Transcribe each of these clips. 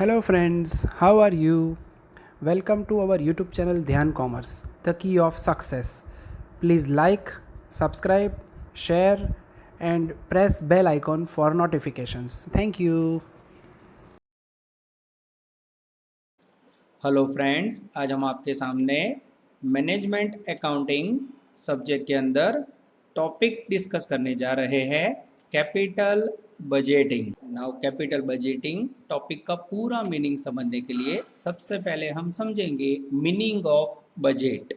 Hello friends, how are you? Welcome to our YouTube channel Dhyan Commerce, the key of success. Please like, subscribe, share and press bell icon for notifications. Thank you. Hello friends, आज हम आपके सामने management accounting subject के अंदर topic discuss करने जा रहे हैं capital budgeting. Now capital budgeting topic का पूरा मीनिंग समझने के लिए सबसे पहले हम समझेंगे meaning of budget.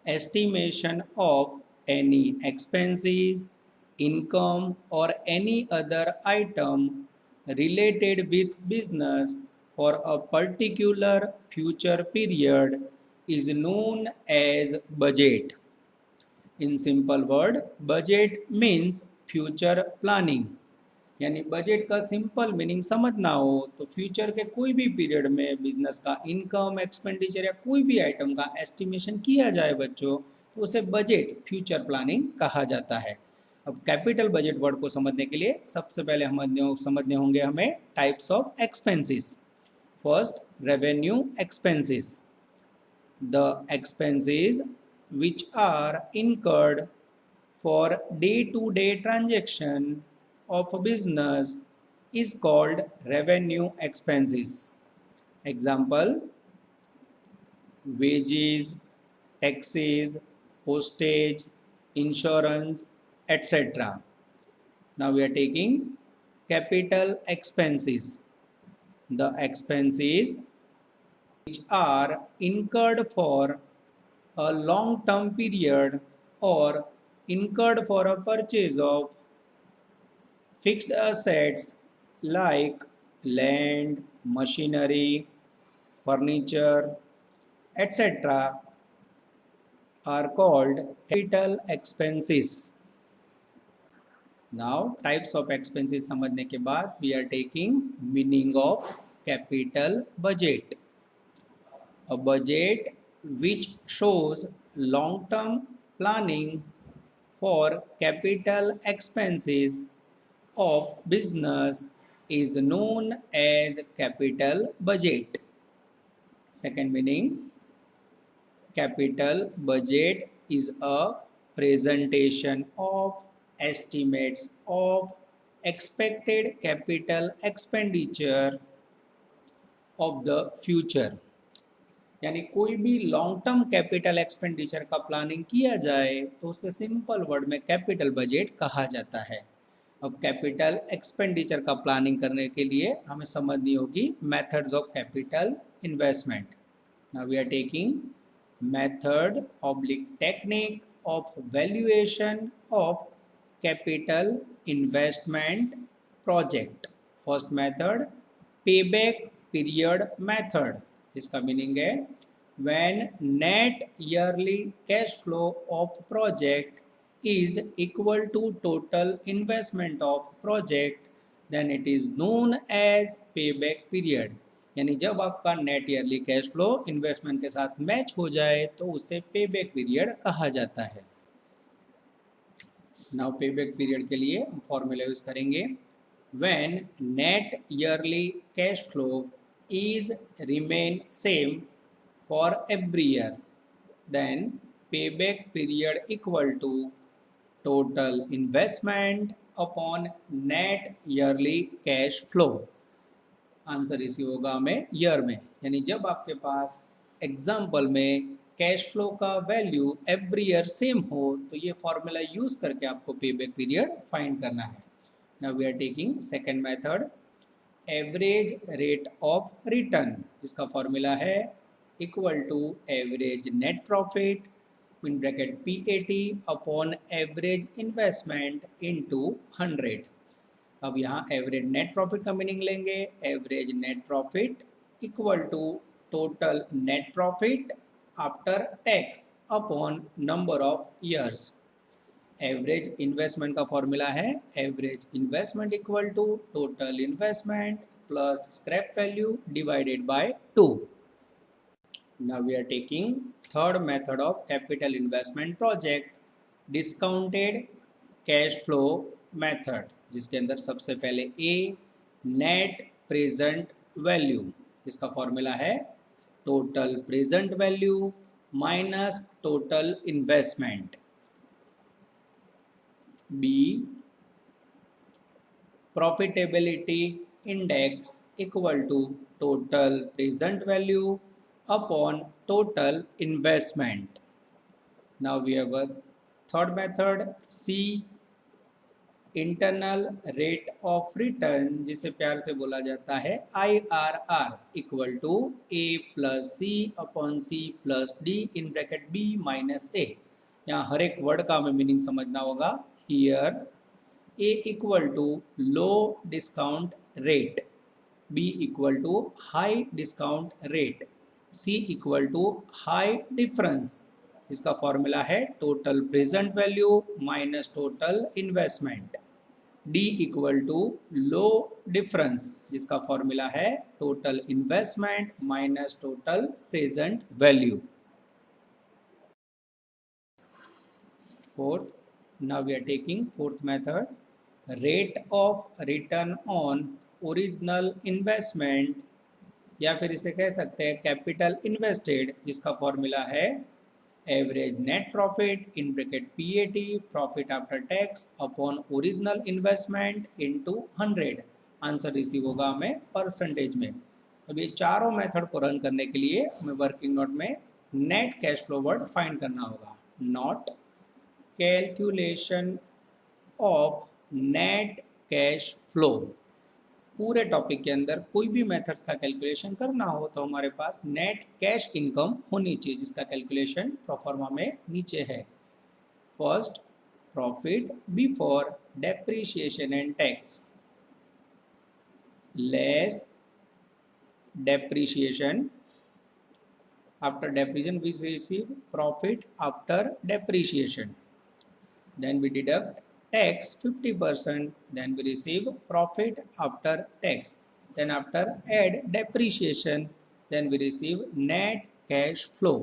estimation of any expenses, income or any other item related with business for a particular future period is known as budget. In simple word, budget means future planning. यानी budget का simple meaning समझना हो तो future के कोई भी period में business का इनकम एक्सपेंडिचर या कोई भी आइटम का एस्टिमेशन किया जाए बच्चों, तो उसे बजट फ्यूचर प्लानिंग कहा जाता है। अब कैपिटल बजट वर्ड को समझने के लिए सबसे पहले हम समझने होंगे हमें types of expenses. First, revenue expenses, the expenses which are incurred for day-to-day transaction of a business is called revenue expenses. Example: wages, taxes, postage, insurance, etc. Now we are taking capital expenses. The expenses which are incurred for a long term period or incurred for a purchase of fixed assets like land, machinery, furniture, etc. are called capital expenses. Now types of expenses समझने के बाद we are taking meaning of capital budget. A budget which shows long-term planning for capital expenses of business is known as capital budget. Second meaning, capital budget is a presentation of estimates of expected capital expenditure of the future. यानी कोई भी long term capital expenditure का planning किया जाए तो उसे simple word में capital budget कहा जाता है। अब कैपिटल एक्सपेंडिचर का प्लानिंग करने के लिए हमें समझनी होगी methods of capital investment. Now we are taking method oblique technique of valuation of capital investment project. First method, payback period method, जिसका मीनिंग है when net yearly cash flow of project is equal to total investment of project then it is known as payback period। यानी जब आपका net yearly cash flow investment के साथ match हो जाए तो उसे पेबैक पीरियड कहा जाता है। नाउ पेबैक पीरियड के लिए हम फॉर्मूला यूज करेंगे when net yearly cash flow is remain same for every year then payback period equal to total investment upon net yearly cash flow। Answer इसी होगा हमें ईयर में, यानी जब आपके पास एग्जाम्पल में कैश फ्लो का वैल्यू एवरी ईयर सेम हो तो ये फॉर्मूला यूज करके आपको पेबैक पीरियड फाइंड करना है। Now we are taking second method, average rate of return, जिसका फॉर्मूला है equal to average net profit in bracket PAT upon average investment into 100। अब यहाँ एवरेज नेट प्रॉफिट का meaning लेंगे, average net profit equal to total net profit after tax upon number of years. Average investment का formula है average investment equal to total investment plus scrap value divided by 2। Now we are taking third method of capital investment project, discounted cash flow method, जिसके अंदर सबसे पहले A, net present value, इसका formula है total present value minus total investment. B profitability index equal to total present value upon total investment. Now we have a third method, C internal rate of return, जिसे प्यार से बोला जाता है IRR, equal to A plus C upon C plus D in bracket B minus A. यहाँ हर एक word का हमें मीनिंग समझना होगा। Here A equal to low discount rate, B equal to high discount rate, C equal to high difference, इसका formula है total present value minus total investment. D equal to low difference, जिसका formula है total investment minus total present value. Fourth, now we are taking fourth method, rate of return on original investment, या फिर इसे कह सकते हैं capital invested, जिसका formula है average net profit in bracket PAT, profit after tax upon original investment into 100। Answer receive होगा हमें परसेंटेज में। अब ये चारों मेथड को रन करने के लिए हमें वर्किंग नोट में net cash flow word find करना होगा। Not calculation of net cash flow, पूरे टॉपिक के अंदर कोई भी मेथड्स का कैलकुलेशन करना हो तो हमारे पास नेट कैश इनकम होनी चाहिए, जिसका कैलकुलेशन प्रोफॉर्मा में नीचे है। First, profit before depreciation and tax less depreciation, after depreciation we receive profit after depreciation, then we deduct tax 50%, then we receive profit after tax, then after add depreciation, then we receive net cash flow।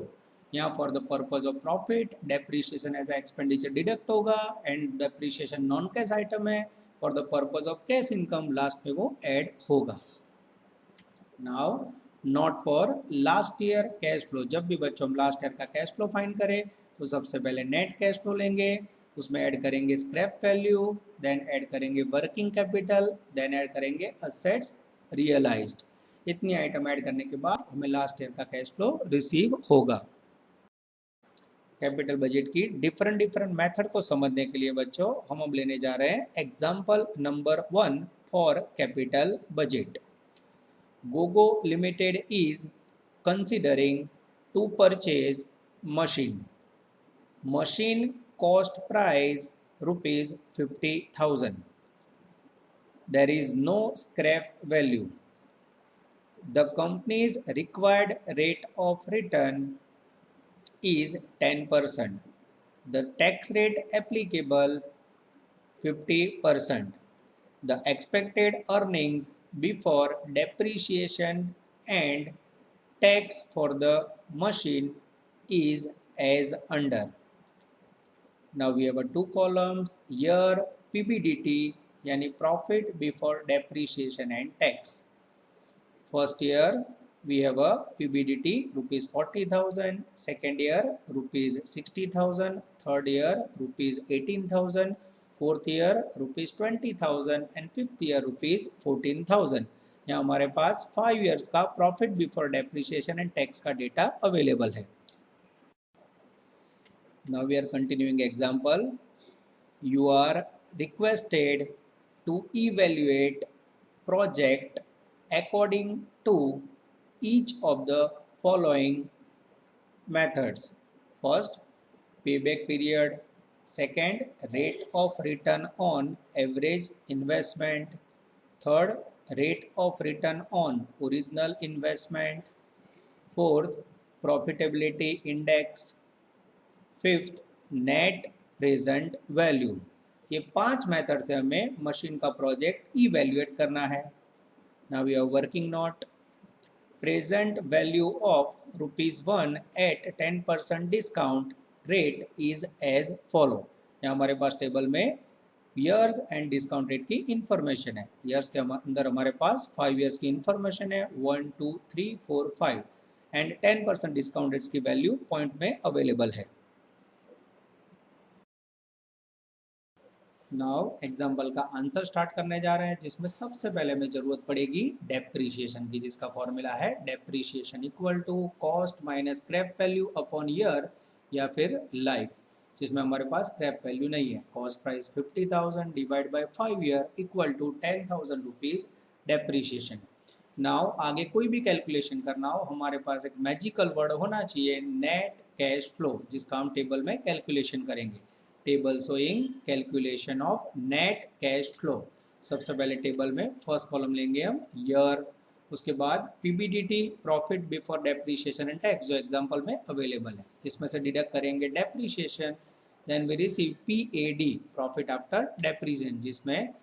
यहाँ for the purpose of profit depreciation as a expenditure deduct होगा and depreciation non cash item है, for the purpose of cash income last में वो add होगा। Now not for last year cash flow, जब भी बच्चों हम लास्ट ईयर का कैश फ्लो फाइंड करें तो सबसे पहले नेट कैश फ्लो लेंगे, उसमें ऐड करेंगे स्क्रैप वैल्यू, देन ऐड करेंगे वर्किंग कैपिटल, देन ऐड करेंगे असेट्स रियलाइज्ड। इतनी आइटम ऐड करने के बाद हमें लास्ट ईयर का कैश फ्लो रिसीव होगा। कैपिटल बजट की डिफरेंट मेथड को समझने के लिए बच्चों हम लेने जा रहे हैं example number 1 for capital budget. Gogo Limited is considering to purchase machine. Machine cost price rupees 50,000. There is no scrap value. The company's required rate of return is 10%. The tax rate applicable 50%. The expected earnings before depreciation and tax for the machine is as under। Now we have a two columns here, PBDT यानी profit before depreciation and tax। First year we have a PBDT rupees 40,000, second year rupees 60,000, third year rupees 18,000, fourth year rupees 20,000 and fifth year rupees 14,000। यहाँ हमारे पास 5 years का profit before depreciation and tax का data available है। Now we are continuing example. You are requested to evaluate project according to each of the following methods. First, payback period, second, rate of return on average investment, third, rate of return on original investment, fourth, profitability index, fifth, net present value। ये 5 method से हमें machine का project evaluate करना है। Now we are working note, present value of ₹1 at 10% discount rate is as follow. यहाँ हमारे पास table में ईयर्स एंड डिस्काउंट रेट की इंफॉर्मेशन है। ईयर्स के अंदर हमारे पास 5 ईयर्स की इंफॉर्मेशन है, 1 2 3 4 5 एंड 10% डिस्काउंट रेट्स की वैल्यू पॉइंट में अवेलेबल है। नाउ एग्जाम्पल का आंसर स्टार्ट करने जा रहे हैं, जिसमें सबसे पहले हमें जरूरत पड़ेगी डेप्रीशिएशन की, जिसका फॉर्मूला है depreciation equal to cost minus scrap value upon year या फिर लाइफ, जिसमें हमारे स्क्रैप स्क्रैप वैल्यू नहीं है। Cost price 50,000 divide by 5 year equal to 10,000 rupees depreciation. Now आगे कोई भी कैलकुलेशन करना हो, हमारे पास एक मैजिकल वर्ड होना चाहिए नेट कैश फ्लो, जिसका हम टेबल में कैलकुलेशन करेंगे। Table showing calculation of net cash flow. सबसे पहले टेबल में फर्स्ट कॉलम लेंगे हम ईयर, उसके बाद PBDT profit before depreciation and tax जो एग्जांपल में अवेलेबल है, जिसमें से डिडक्ट करेंगे depreciation, then we receive PAD profit after depreciation, जिसमें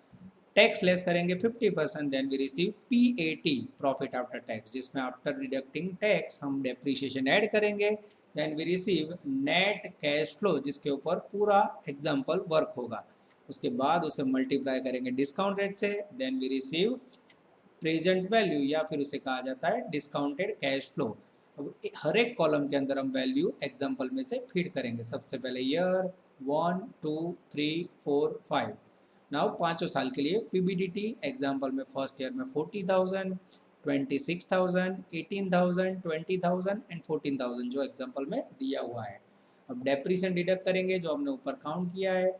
टैक्स लेस करेंगे 50%, then we receive PAT profit after tax, जिसमें आफ्टर डिडक्टिंग टैक्स हम डेप्रीशिएशन ऐड करेंगे, then we receive net cash flow, जिसके ऊपर पूरा एग्जांपल वर्क होगा। उसके बाद उसे मल्टीप्लाई करेंगे डिस्काउंट रेट से, then we receive present value या फिर उसे कहा जाता है डिस्काउंटेड कैश फ्लो। अब हर एक कॉलम के अंदर हम वैल्यू एग्जांपल में से फीड करेंगे। सबसे पहले ईयर 1 2 3 4 5, नाउ पाँचों साल के लिए पीबीडीटी एग्जांपल में फर्स्ट ईयर में 40,000, 26,000, 18,000, 20,000 एंड 14,000 जो एग्जांपल में दिया हुआ है। अब डेप्रीशिएशन डिडक्ट करेंगे जो हमने ऊपर काउंट किया है,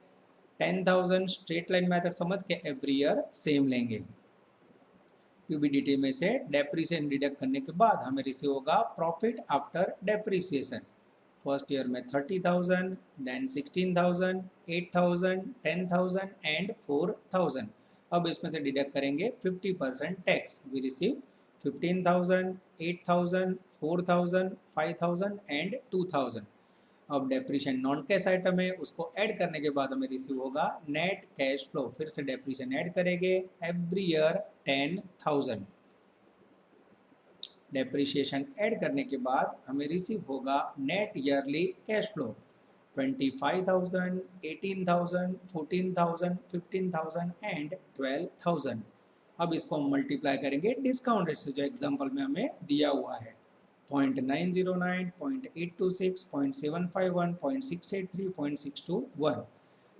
10,000 स्ट्रेट लाइन मेथड समझ के एवरी ईयर सेम लेंगे। पीबीडीटी में से डेप्रीशिएशन डिडक्ट करने के बाद हमें रिसीव होगा profit after depreciation. First year में 30,000, देन 16,000, 8,000, 10,000 एंड 4,000। अब इसमें से डिडक्ट करेंगे 50% टैक्स, वी रिसीव 15,000, 8,000, 4,000, 5,000 एंड 2,000। अब डेप्रीशिएशन नॉन कैश आइटम है, उसको ऐड करने के बाद हमें रिसीव होगा नेट कैश फ्लो। फिर से डेप्रीशिएशन ऐड करेंगे एवरी ईयर 10,000। डेप्रीशिएशन ऐड करने के बाद हमें रिसीव होगा net yearly cash flow 25,000, 18,000, 14,000, 15,000 and 12,000। अब इसको हम मल्टीप्लाई करेंगे डिस्काउंट रेट से जो एग्जांपल में हमें दिया हुआ है, 0.909, 0.826, 0.751, 0.683, 0.621।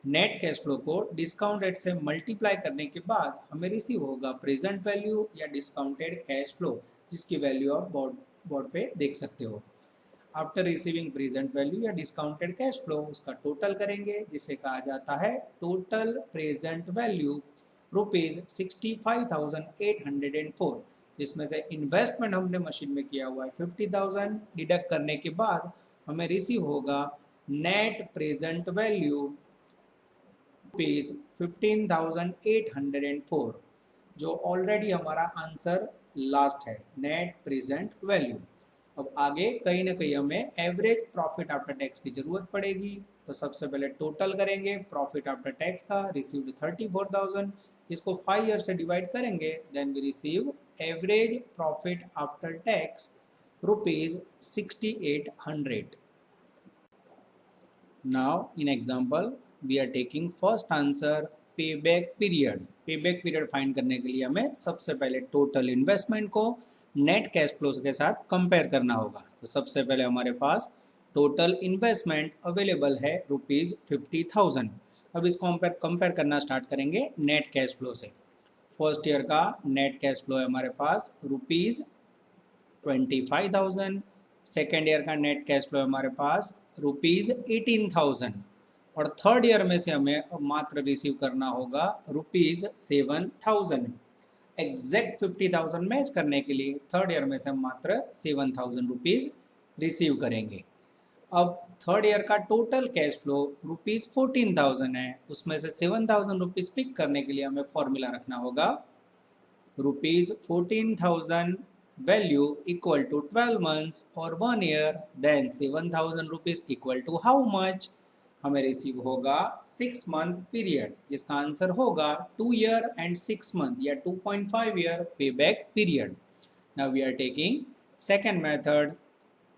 नेट कैश फ्लो को डिस्काउंट रेट से मल्टीप्लाई करने के बाद हमें रिसीव होगा प्रेजेंट वैल्यू या डिस्काउंटेड कैश फ्लो, जिसकी वैल्यू आप बोर्ड पे देख सकते हो। आफ्टर रिसीविंग प्रेजेंट वैल्यू या डिस्काउंटेड कैश फ्लो, उसका टोटल करेंगे, जिसे कहा जाता है टोटल प्रेजेंट वैल्यू रुपीज 65,804, जिसमें से इन्वेस्टमेंट हमने मशीन में किया हुआ है 50,000, डिडक्ट करने के बाद हमें रिसीव होगा नेट प्रेजेंट वैल्यू रुपीज 15,804, जो ऑलरेडी हमारा आंसर लास्ट है, नेट प्रेजेंट वैल्यू। अब आगे कहीं ना कहीं हमें एवरेज प्रॉफिट आफ्टर टैक्स की जरूरत पड़ेगी, तो सबसे पहले टोटल करेंगे प्रॉफिट आफ्टर टैक्स का, रिसीव्ड 34,000, जिसको 5 ईयर से डिवाइड करेंगे, then we receive average profit after tax rupees 6,800। Now in example we are taking first answer payback period. Payback period find करने के लिए हमें सबसे पहले टोटल इन्वेस्टमेंट को नेट कैश फ्लो के साथ कंपेयर करना होगा। तो सबसे पहले हमारे पास टोटल इन्वेस्टमेंट अवेलेबल है रुपीज 50,000। अब इसको कंपेयर करना स्टार्ट करेंगे नेट कैश फ्लो से। फर्स्ट ईयर का नेट कैश फ्लो है हमारे पास रुपीज 25,000, सेकेंड ईयर का नेट कैश फ्लो है हमारे पास रुपीज 18,000, और थर्ड ईयर में से हमें मात्र रिसीव करना होगा रुपीज 7,000। एग्जैक्ट 50,000 मैच करने के लिए थर्ड ईयर में से हम मात्र 7,000 रुपीज रिसीव करेंगे। अब थर्ड ईयर का टोटल कैश फ्लो रुपीज 14,000 है, उसमें से 7,000 रुपीज पिक करने के लिए हमें फॉर्मूला रखना होगा rupees 14,000 value equal to 12 months और 1 year, then 7,000 rupees equal to how much, हमें रिसीव होगा 6 मंथ पीरियड, जिसका आंसर होगा 2 ईयर एंड 6 मंथ या 2.5 year payback period. Now we are taking second method,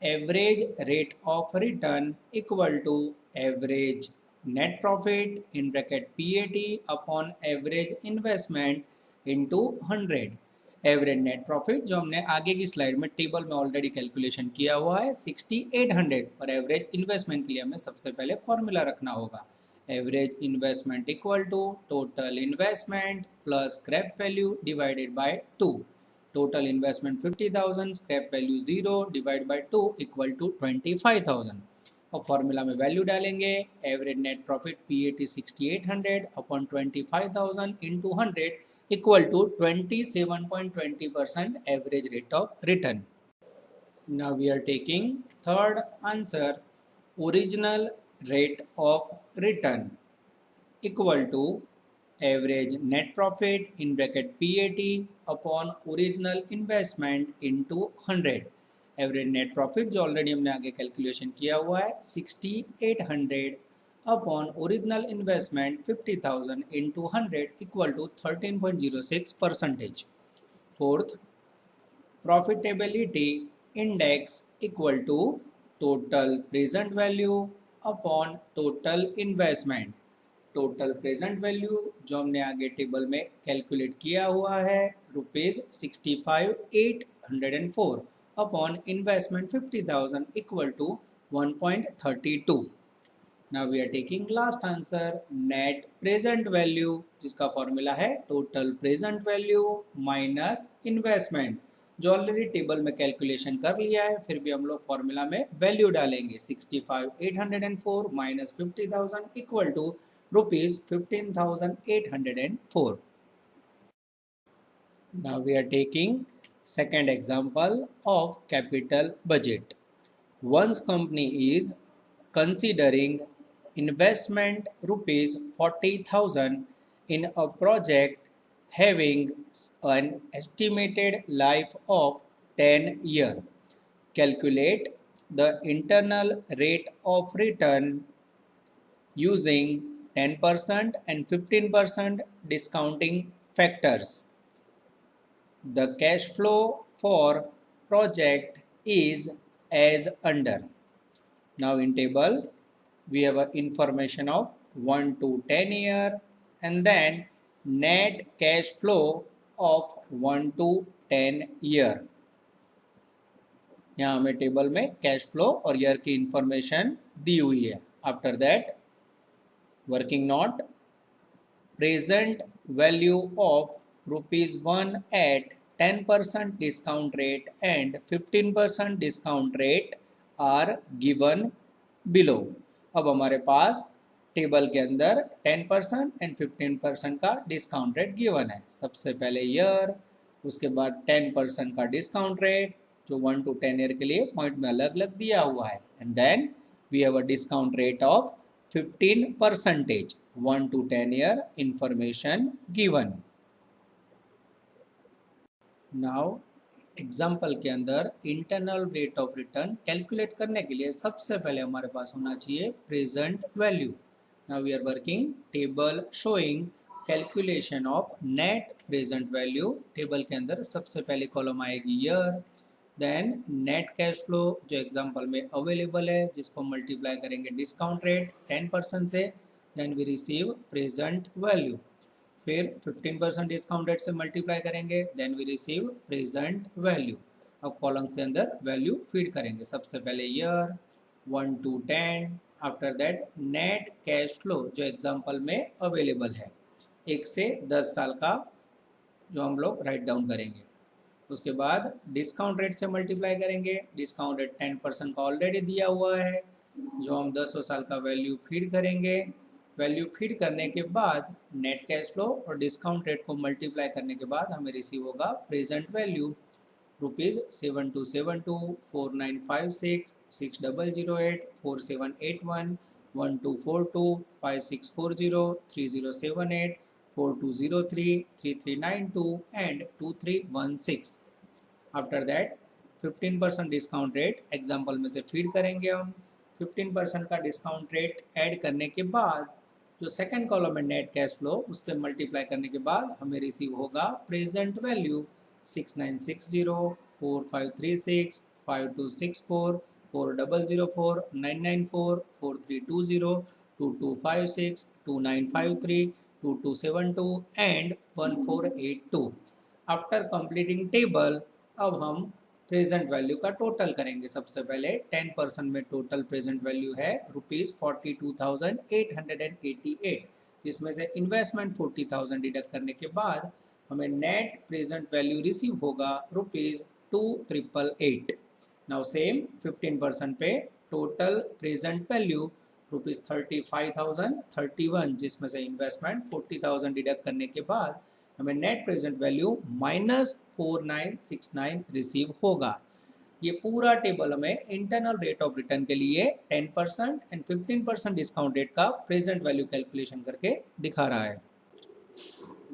average rate of return equal to average net profit in bracket PAT upon average investment into 100। Average net profit जो हमने आगे की slide में table में already calculation किया हुआ है 6800, और एवरेज इन्वेस्टमेंट के लिए हमें सबसे पहले फॉर्मूला रखना होगा। Average investment equal to total investment plus scrap value divided by 2। Total investment 50,000, scrap value 0 divide by 2 equal to 25,000। और फॉर्मूला में वैल्यू डालेंगे, average net profit PAT 6800 upon 25,000 into 100 equal to 27.20% average rate of return. Now we are taking third answer, original rate of return equal to average net profit in bracket PAT upon original investment into 100। Average net profit जो already हमने आगे calculation किया हुआ है 6800 upon original investment 50,000 into 100 equal to 13.06%। Fourth, profitability index equal to total present value upon total investment. Total present value जो हमने आगे table में कैलकुलेट किया हुआ है ₹65,804 upon investment 50,000 equal to 1.32। Now we are taking last answer, net present value जिसका formula है total present value minus investment, जो ऑलरेडी टेबल में कैलकुलेशन कर लिया है, फिर भी हम लोग फॉर्मूला में वैल्यू डालेंगे 65,804 minus 50,000 equal to ₹15,804। Now we are taking second example of capital budget. Once company is considering investment ₹40,000 in a project having an estimated life of 10 years. Calculate the internal rate of return using 10% and 15% discounting factors. The cash flow for project is as under. Now in table we have a information of 1 to 10 year and then net cash flow of 1 to 10 year. यहाँ हमें table में cash flow और year की information दी हुई है। After that working note, present value of ₹1 at 10% discount rate and 15% discount rate are given below। अब हमारे पास टेबल के अंदर 10% एंड 15% का डिस्काउंट रेट गिवन है। सबसे पहले ईयर, उसके बाद 10% का डिस्काउंट रेट जो 1 to 10 ईयर के लिए पॉइंट में अलग अलग दिया हुआ है, and then we have a discount rate of 15%, 1 to 10 year information given. Now example के अंदर internal rate of return calculate करने के लिए सबसे पहले हमारे पास होना चाहिए present value. Now we are working table showing calculation of net present value. Table के अंदर सबसे पहले कॉलम आएगी year, then net cash flow जो एग्जाम्पल में अवेलेबल है जिसको मल्टीप्लाई करेंगे डिस्काउंट रेट 10% से, then we receive present value. फिर 15% डिस्काउंट रेट से मल्टीप्लाई करेंगे, then we receive present value. अब कॉलम के अंदर वैल्यू फीड करेंगे, सबसे पहले year 1 to 10, after that net cash flow जो एग्जांपल में अवेलेबल है 1 से 10 साल का जो हम लोग राइट डाउन करेंगे। उसके बाद डिस्काउंट रेट से मल्टीप्लाई करेंगे, डिस्काउंट रेट 10% का ऑलरेडी दिया हुआ है जो हम 10 साल का वैल्यू फीड करेंगे। वैल्यू फीड करने के बाद नेट कैश फ्लो और डिस्काउंट रेट को मल्टीप्लाई करने के बाद हमें रिसीव होगा present value ₹7272, 4956, 6008, 4781, 1242, 5640, 3078, 4203, 3392 and 2316। After that 15% discount rate example में से फीड करेंगे हम। 15% का डिस्काउंट रेट ऐड करने के बाद जो सेकंड कॉलम है नेट कैश फ्लो उससे मल्टीप्लाई करने के बाद हमें रिसीव होगा present value 6960, 4536, 5264, 4004, 994, 4320, 2256, 2953, 2272 and 1482. After completing table अब हम प्रेजेंट वैल्यू का टोटल करेंगे। सबसे पहले 10% में टोटल प्रेजेंट वैल्यू है ₹42,888, जिसमें से इन्वेस्टमेंट 40,000 डिडक्ट करने के बाद हमें नेट प्रेजेंट वैल्यू रिसीव होगा ₹2,888। नाउ सेम 15% पे टोटल प्रेजेंट वैल्यू ₹35,031, जिसमें से इन्वेस्टमेंट 40,000 डिडक्ट करने के बाद हमें नेट प्रेजेंट वैल्यू -4969 रिसीव होगा। ये पूरा टेबल हमें इंटरनल रेट ऑफ रिटर्न के लिए 10% एंड 15% डिस्काउंट रेट का प्रेजेंट वैल्यू कैलकुलेशन करके दिखा रहा है।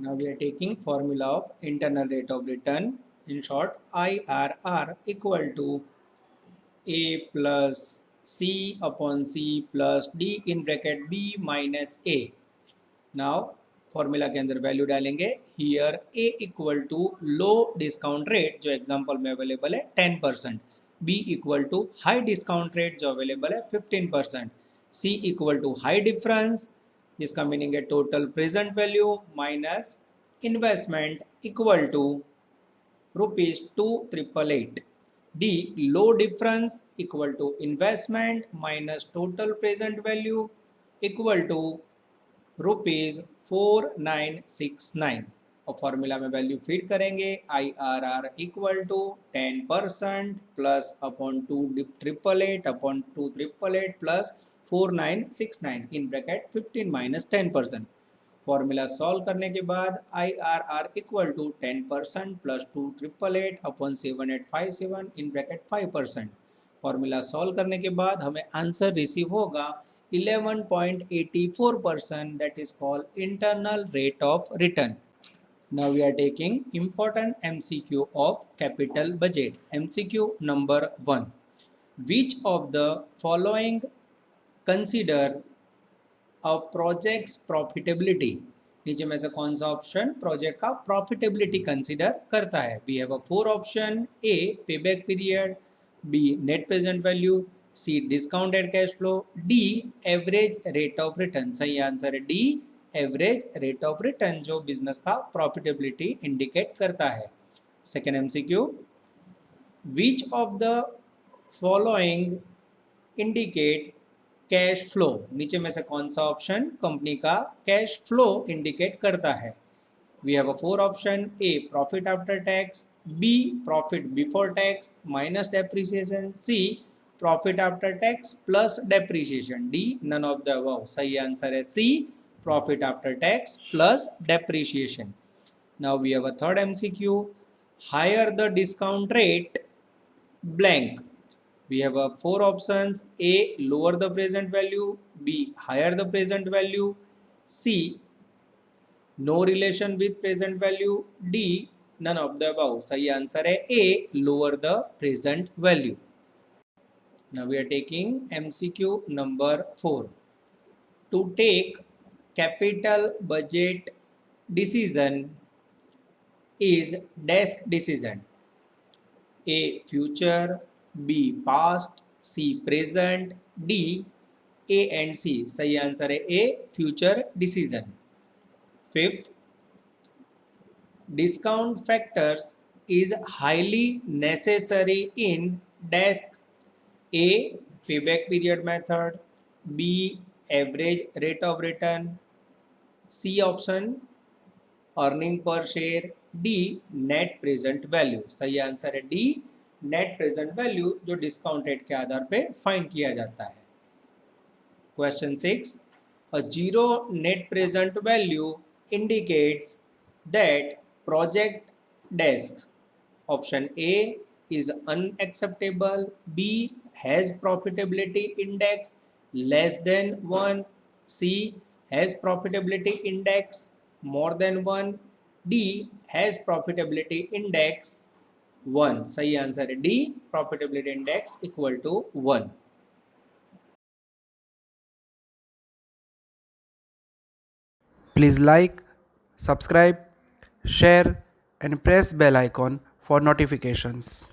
Now we are taking formula of internal rate of return, in short IRR equal to A plus C upon C plus D in bracket B minus A. Now formula के अंदर value डालेंगे। Here A equal to low discount rate जो example में available है 10%, B equal to high discount rate जो available है 15%, C equal to high difference जिसका meaning है total present value minus investment equal to ₹2,888, D low difference equal to investment minus total present value equal to ₹4969 और formula में value fit करेंगे। IRR equal to 10% plus upon 2,888 upon 2,888 plus 4969 in bracket 15 minus 10%। Formula solve करने के बाद IRR equal to 10% plus 2,888 upon 7857 in bracket 5%। Formula solve करने के बाद हमें आंसर रिसीव होगा 11.84%, that is called internal rate of return. Now we are taking important MCQ of capital budget. MCQ number 1. Which of the following consider a project's profitability? नीचे में से कौन सा ऑप्शन प्रोजेक्ट का प्रॉफिटेबिलिटी कंसीडर करता है? We have a 4 option. A payback period, B net present value, C discounted cash flow, D average rate of return. सही answer है D average rate of return जो बिजनेस का profitability indicate करता है। Second MCQ, which of the following indicate cash flow? नीचे में से कौन सा ऑप्शन कंपनी का कैश फ्लो इंडिकेट करता है? We have a 4 option. A profit after tax, B profit before tax minus depreciation, C profit after tax plus depreciation, D none of the above. सही answer है C profit after tax plus depreciation. Now we have a third MCQ, higher the discount rate blank. We have a 4 options. A lower the present value, B higher the present value, C no relation with present value, D none of the above. सही answer है A lower the present value. Now we are taking MCQ number 4. To take capital budget decision is desk decision. A future, B past, C present, D A and C. सही answer है A future decision. Fifth, discount factors is highly necessary in desk. A payback period method, B average rate of return, C option earning per share, D net present value. सही answer है D net present value जो discount rate के आधार पे find किया जाता है। Question 6, a zero net present value indicates that project desk. Option A is unacceptable, B has profitability index less than 1, C has profitability index more than 1, D has profitability index 1। सही answer है D profitability index equal to 1। Please like, subscribe, share and press bell icon for notifications.